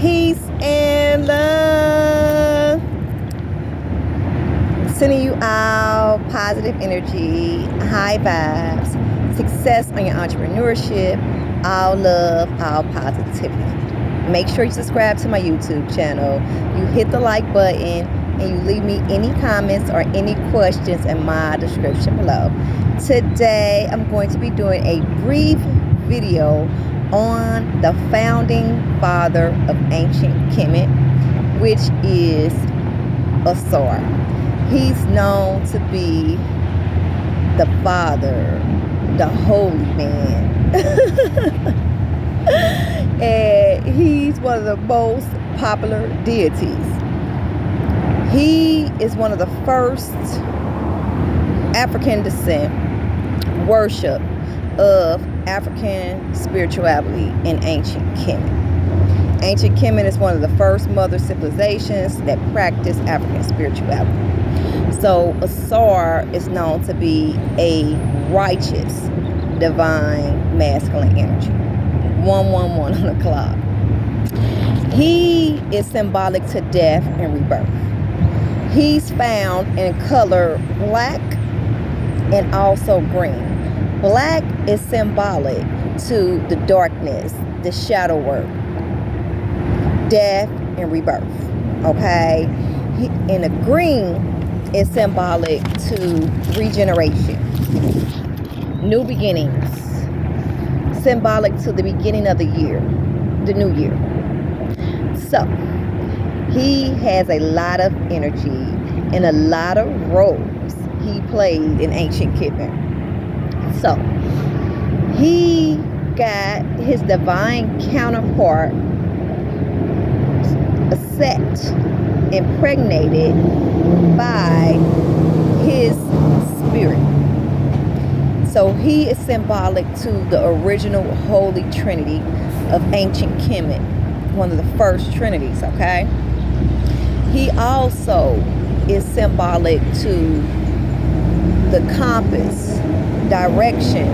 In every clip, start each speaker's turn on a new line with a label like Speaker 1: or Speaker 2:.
Speaker 1: Peace and love. Sending you out positive energy, high vibes, success on your entrepreneurship, all love, all positivity. Make sure you subscribe to my YouTube channel. You hit the like button and you leave me any comments or any questions in my description below. Today, I'm going to be doing a brief video on the founding father of ancient Kemet, which is Ausar. He's known to be the father, the holy man. And he's one of the most popular deities. He is one of the first African descent worship of African spirituality in ancient Kemet. Ancient Kemet is one of the first mother civilizations that practice African spirituality. So Ausar is known to be a righteous, divine, masculine energy. 111 on the clock. He is symbolic to death and rebirth. He's found in color black and also green. Black is symbolic to the darkness, the shadow work, death and rebirth. Okay? And the green is symbolic to regeneration, new beginnings, symbolic to the beginning of the year, the new year. So, he has a lot of energy and a lot of roles he played in ancient Kemet. So, he got his divine counterpart set, impregnated by his spirit. So he is symbolic to the original Holy Trinity of ancient Kemet, one of the first trinities, okay? He also is symbolic to the compass, direction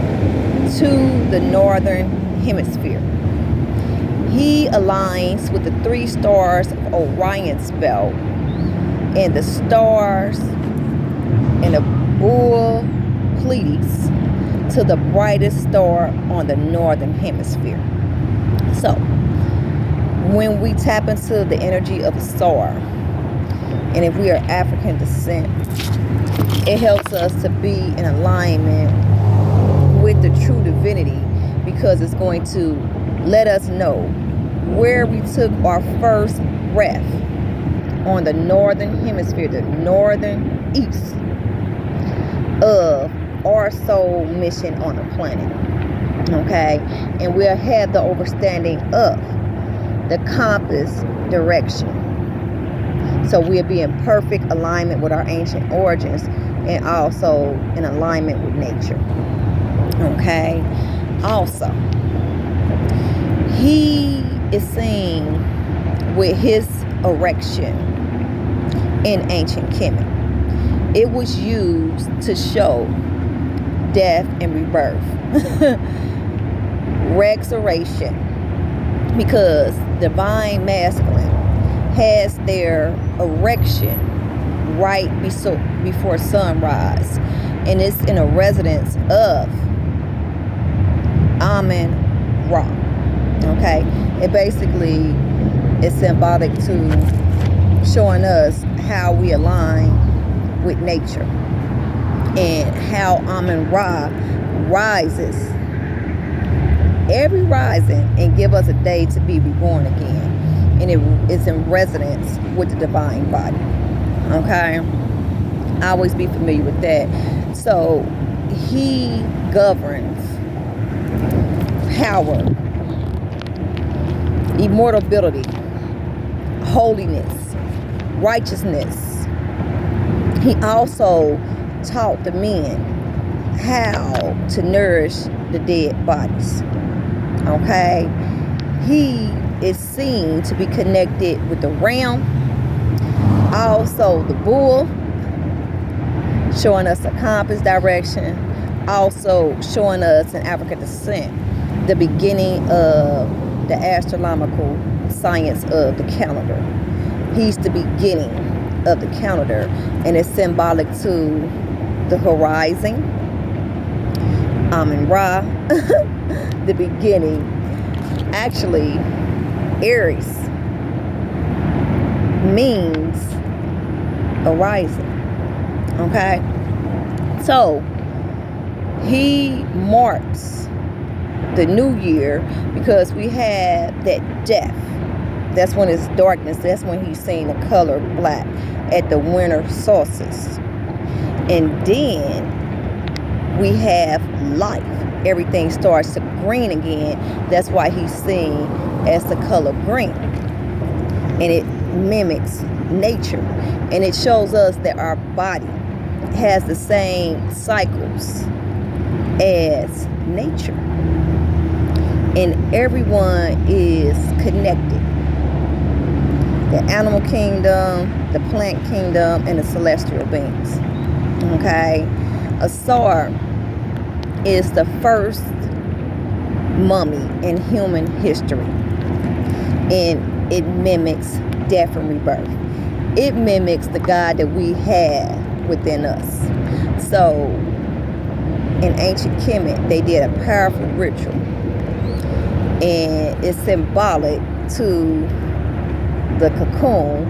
Speaker 1: to the northern hemisphere. He aligns with the 3 stars of Orion's belt and the stars and the bull Pleiades to the brightest star on the northern hemisphere. So, when we tap into the energy of Ausar, and if we are African descent, it helps us to be in alignment with the true divinity, because it's going to let us know where we took our first breath on the northern hemisphere, the northern east of our soul mission on the planet. Okay? And we'll have the understanding of the compass direction. So we'll be in perfect alignment with our ancient origins and also in alignment with nature. Okay? Also, he is seen with his erection in ancient Kemet. It was used to show death and rebirth. Resurrection. Because divine masculine has their erection right before sunrise. And it's in a residence of Amen-Ra. Okay? It basically is symbolic to showing us how we align with nature and how Amen-Ra rises every rising and give us a day to be reborn again, and it is in resonance with the divine body. Okay, I always be familiar with that. So he governs power, immortality, holiness, righteousness. He also taught the men how to nourish the dead bodies. Okay? He is seen to be connected with the ram, also the bull, showing us the compass direction, also showing us in African descent the beginning of the astronomical science of the calendar. He's the beginning of the calendar, and it's symbolic to the horizon. Amun Ra, the beginning. Actually, Aries means horizon. Okay? So, he marks the new year because we have that death. That's when it's darkness. That's when he's seeing the color black at the winter solstice. And then we have life. Everything starts to green again. That's why he's seen as the color green. And it mimics nature. And it shows us that our body has the same cycles as nature. And everyone is connected. The animal kingdom, the plant kingdom, and the celestial beings. Okay? Ausar is the first mummy in human history. And it mimics death and rebirth. It mimics the God that we have within us. So, in ancient Kemet, they did a powerful ritual. And it's symbolic to the cocoon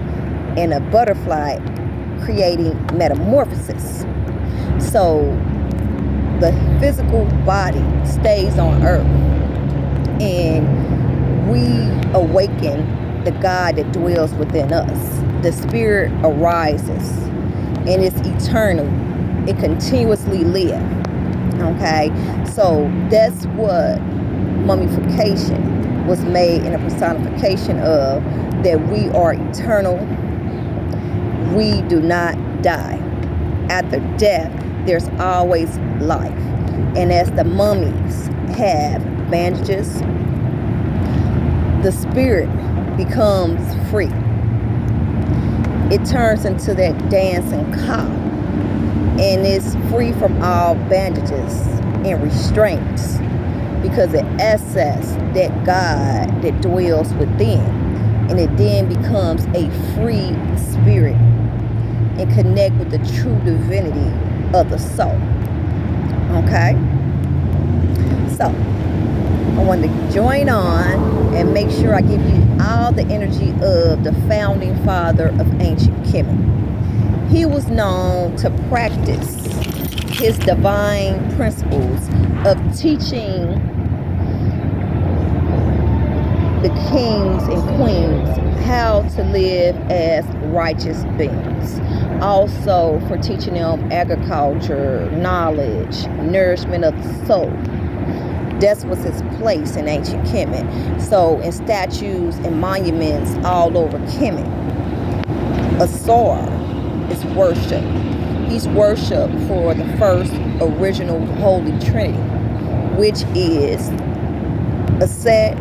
Speaker 1: and a butterfly creating metamorphosis. So the physical body stays on earth, and we awaken the God that dwells within us. The spirit arises, and it's eternal. It continuously lives. Okay, so that's what mummification was made in a personification of, that we are eternal. We do not die. After death, there's always life. And as the mummies have bandages, the spirit becomes free. It turns into that dancing cow, and is free from all bandages and restraints, because it accesses that God that dwells within, and it then becomes a free spirit and connect with the true divinity of the soul. Okay? So, I want to join on and make sure I give you all the energy of the founding father of ancient Kemet. He was known to practice his divine principles of teaching the kings and queens how to live as righteous beings. Also for teaching them agriculture, knowledge, nourishment of the soul. That was his place in ancient Kemet. So in statues and monuments all over Kemet, Ausar is worshipped. He's worshipped for the first original Holy Trinity, which is Aset,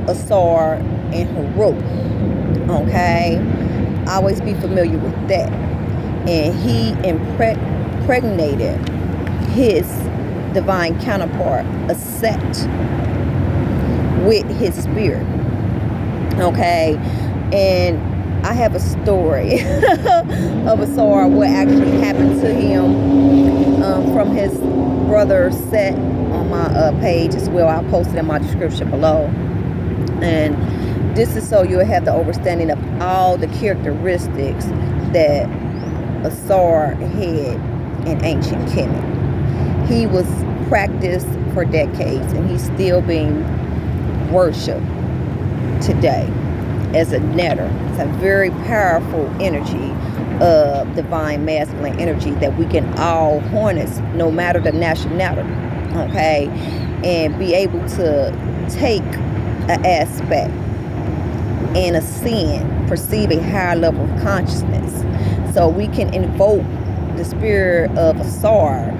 Speaker 1: Ausar, and Harut. Okay? Always be familiar with that. And he impregnated his divine counterpart, Aset, with his spirit. Okay? And I have a story of Ausar, what actually happened to him from his brother Set on my page as well. I'll post it in my description below. And this is so you'll have the understanding of all the characteristics that Ausar had in ancient Kemet. He was practiced for decades, and he's still being worshipped today as a netter. It's a very powerful energy of divine masculine energy that we can all harness no matter the nationality, okay, and be able to take an aspect and ascend, perceive a higher level of consciousness. So we can invoke the spirit of Ausar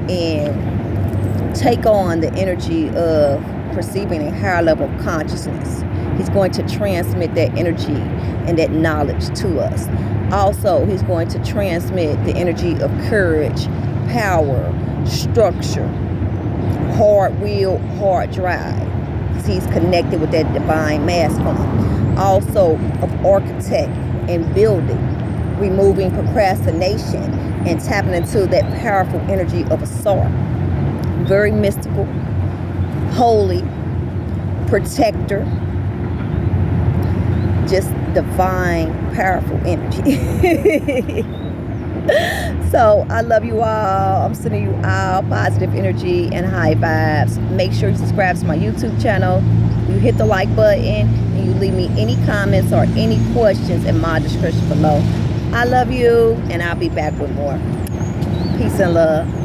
Speaker 1: and take on the energy of perceiving a higher level of consciousness. He's going to transmit that energy and that knowledge to us. Also, he's going to transmit the energy of courage, power, structure, hard will, hard drive. He's connected with that divine masculine. also of architect and building, removing procrastination and tapping into that powerful energy of Ausar. Very mystical, holy, protector, just divine, powerful energy. So I love you all. I'm sending you all positive energy and high vibes. Make sure you subscribe to my YouTube channel. You hit the like button and you leave me any comments or any questions in my description below. I love you, and I'll be back with more. Peace and love.